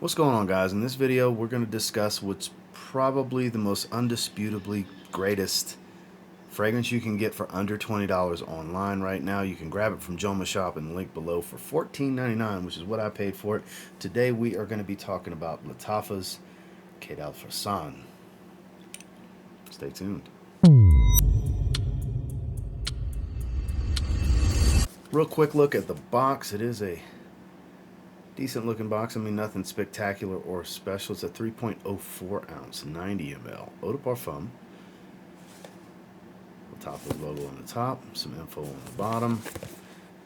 What's going on, guys? In this video we're going to discuss what's probably the most undisputably greatest fragrance you can get for under $20 online right now. You can grab it from Joma Shop in the link below for $14.99, which is what I paid for it. Today we are going to be talking about Lattafa's Qaed al Fursan. Stay tuned. Real quick look at the box. It is a decent looking box. I mean, nothing spectacular or special. It's a 3.04 ounce, 90 ml eau de parfum. Lattafa's logo on the top, some info on the bottom,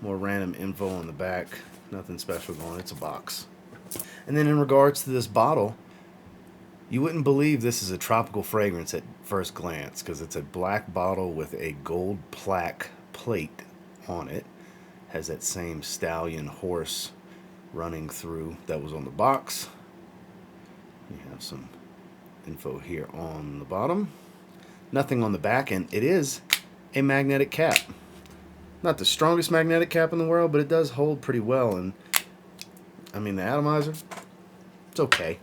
more random info on the back. Nothing special going. It's a box. And then in regards to this bottle, you wouldn't believe this is a tropical fragrance at first glance because it's a black bottle with a gold plaque plate on it. Has that same stallion horse running through that was on the box. We have some info here on the bottom. Nothing on the back, and it is a magnetic cap. Not the strongest magnetic cap in the world, but it does hold pretty well. And I mean, the atomizer, it's okay.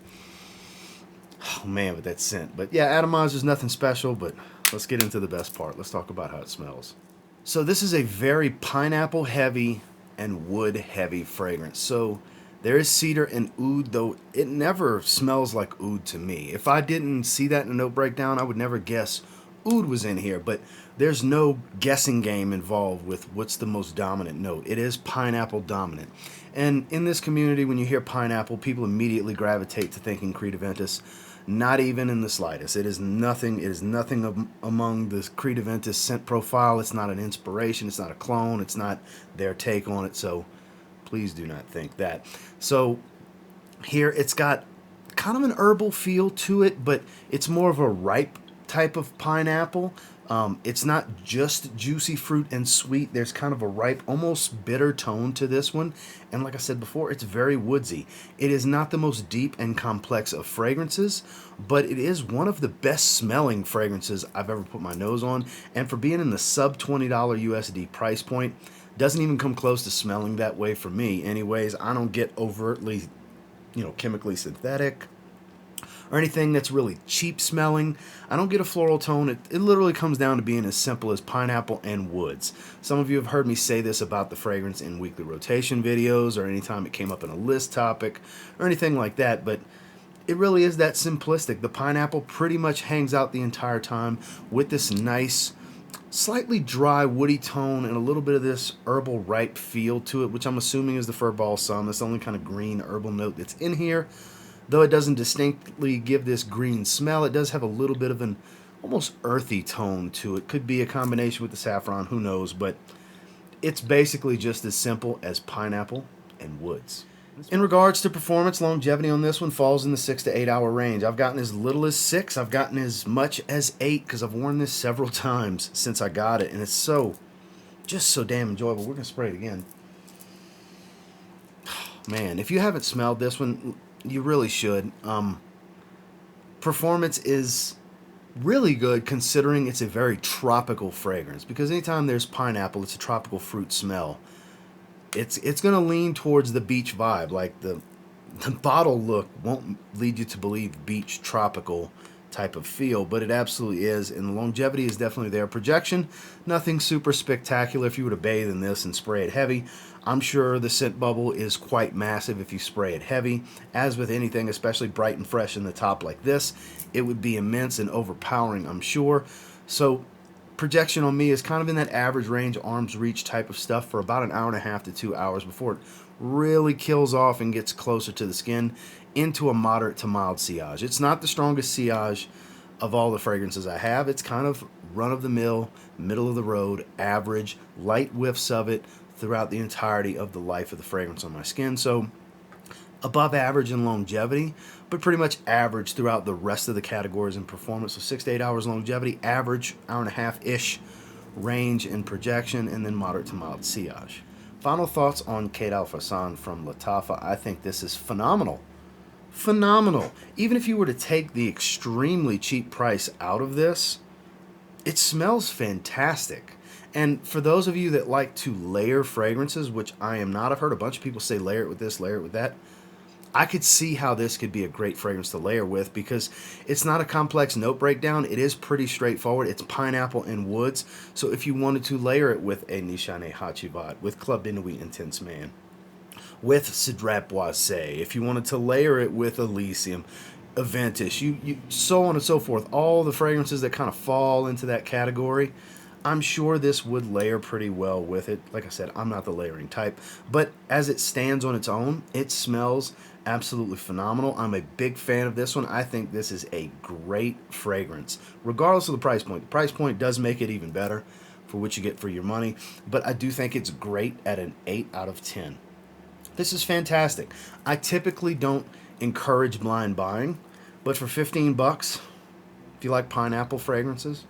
Oh man, with that scent. But yeah, atomizer's nothing special, but let's get into the best part. Let's talk about how it smells. So this is a very pineapple heavy and wood heavy fragrance. So there is cedar and oud, though it never smells like oud to me. If I didn't see that in a note breakdown, I would never guess oud was in here, but there's no guessing game involved with what's the most dominant note. It is pineapple dominant. And in this community, when you hear pineapple, people immediately gravitate to thinking Creed Aventus. Not even in the slightest. It is nothing. It is nothing among the Creed Aventus scent profile. It's not an inspiration. It's not a clone. It's not their take on it. So please do not think that. So here it's got kind of an herbal feel to it, but it's more of a ripe type of pineapple. It's not just juicy fruit and sweet. There's kind of a ripe, almost bitter tone to this one. And like I said before, it's very woodsy. It is not the most deep and complex of fragrances, but it is one of the best smelling fragrances I've ever put my nose on. And for being in the sub $20 USD price point, doesn't even come close to smelling that way for me. Anyways, I don't get overtly, chemically synthetic or anything that's really cheap smelling. I don't get a floral tone. It literally comes down to being as simple as pineapple and woods. Some of you have heard me say this about the fragrance in weekly rotation videos or anytime it came up in a list topic or anything like that, but it really is that simplistic. The pineapple pretty much hangs out the entire time with this nice, slightly dry, woody tone and a little bit of this herbal ripe feel to it, which I'm assuming is the fir balsam. That's the only kind of green herbal note that's in here. Though it doesn't distinctly give this green smell, it does have a little bit of an almost earthy tone to it. Could be a combination with the saffron, who knows, but it's basically just as simple as pineapple and woods. In regards to performance, longevity on this one falls in the 6 to 8 hour range. I've gotten as little as 6, I've gotten as much as 8 because I've worn this several times since I got it, and it's just so damn enjoyable. We're going to spray it again. Man, if you haven't smelled this one, you really should. Performance is really good considering it's a very tropical fragrance, because anytime there's pineapple, it's a tropical fruit smell. It's going to lean towards the beach vibe. Like the bottle look won't lead you to believe beach tropical type of feel, but it absolutely is, and the longevity is definitely there. Projection, nothing super spectacular. If you were to bathe in this and spray it heavy, I'm sure the scent bubble is quite massive if you spray it heavy. As with anything, especially bright and fresh in the top like this, it would be immense and overpowering, I'm sure. So projection on me is kind of in that average range, arm's reach type of stuff for about an hour and a half to 2 hours before it really kills off and gets closer to the skin into a moderate to mild sillage. It's not the strongest sillage of all the fragrances I have. It's kind of run-of-the-mill, middle-of-the-road, average, light whiffs of it throughout the entirety of the life of the fragrance on my skin. So above average in longevity, but pretty much average throughout the rest of the categories in performance. So 6 to 8 hours longevity, average, hour and a half-ish range in projection, and then moderate to mild sillage. Final thoughts on Qaed al Fursan from Lattafa. I think this is phenomenal. Phenomenal. Even if you were to take the extremely cheap price out of this, it smells fantastic. And for those of you that like to layer fragrances, which I am not, I've heard a bunch of people say layer it with this, layer it with that. I could see how this could be a great fragrance to layer with because it's not a complex note breakdown. It is pretty straightforward. It's pineapple and woods. So if you wanted to layer it with a Nishane Hachivat, with Club de Nuit Intense Man, with Cedrat Boisé, if you wanted to layer it with Elysium, Aventus, you so on and so forth, all the fragrances that kind of fall into that category, I'm sure this would layer pretty well with it. Like I said, I'm not the layering type, but as it stands on its own, it smells absolutely phenomenal. I'm a big fan of this one. I think this is a great fragrance, regardless of the price point. The price point does make it even better for what you get for your money, but I do think it's great at an 8 out of 10. This is fantastic. I typically don't encourage blind buying, but for 15 bucks, if you like pineapple fragrances,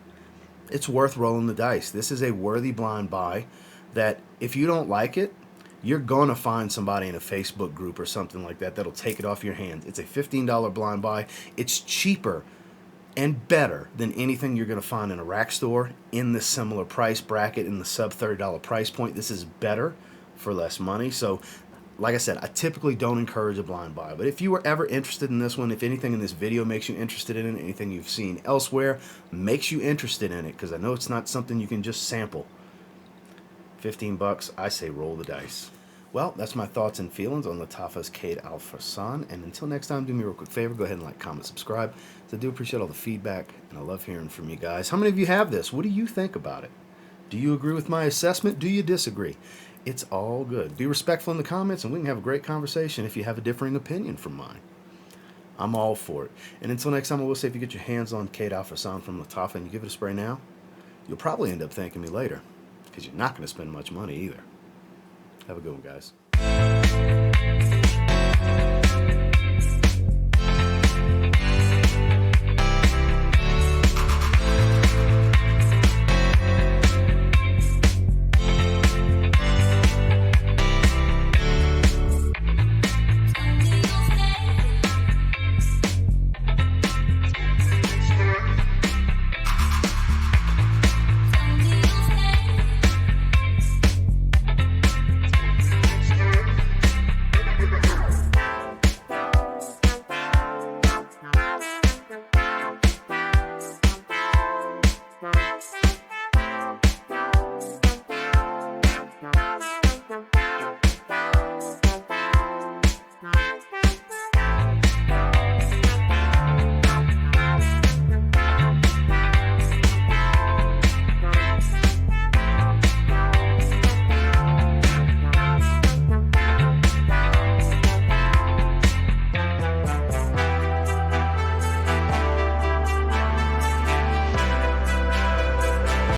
it's worth rolling the dice. This is a worthy blind buy that if you don't like it, you're going to find somebody in a Facebook group or something like that that'll take it off your hands. It's a $15 blind buy. It's cheaper and better than anything you're going to find in a rack store in the similar price bracket, in the sub $30 price point. This is better for less money. So like I said, I typically don't encourage a blind buy, but if you were ever interested in this one, if anything in this video makes you interested in it, anything you've seen elsewhere makes you interested in it, because I know it's not something you can just sample, 15 bucks, I say roll the dice. Well, that's my thoughts and feelings on Lattafa's Qaed al Fursan, and until next time, do me a real quick favor, go ahead and like, comment, subscribe. I do appreciate all the feedback, and I love hearing from you guys. How many of you have this? What do you think about it? Do you agree with my assessment? Do you disagree? It's all good. Be respectful in the comments, and we can have a great conversation if you have a differing opinion from mine. I'm all for it. And until next time, I will say if you get your hands on Qaed al Fursan from Lattafa and you give it a spray now, you'll probably end up thanking me later, because you're not going to spend much money either. Have a good one, guys.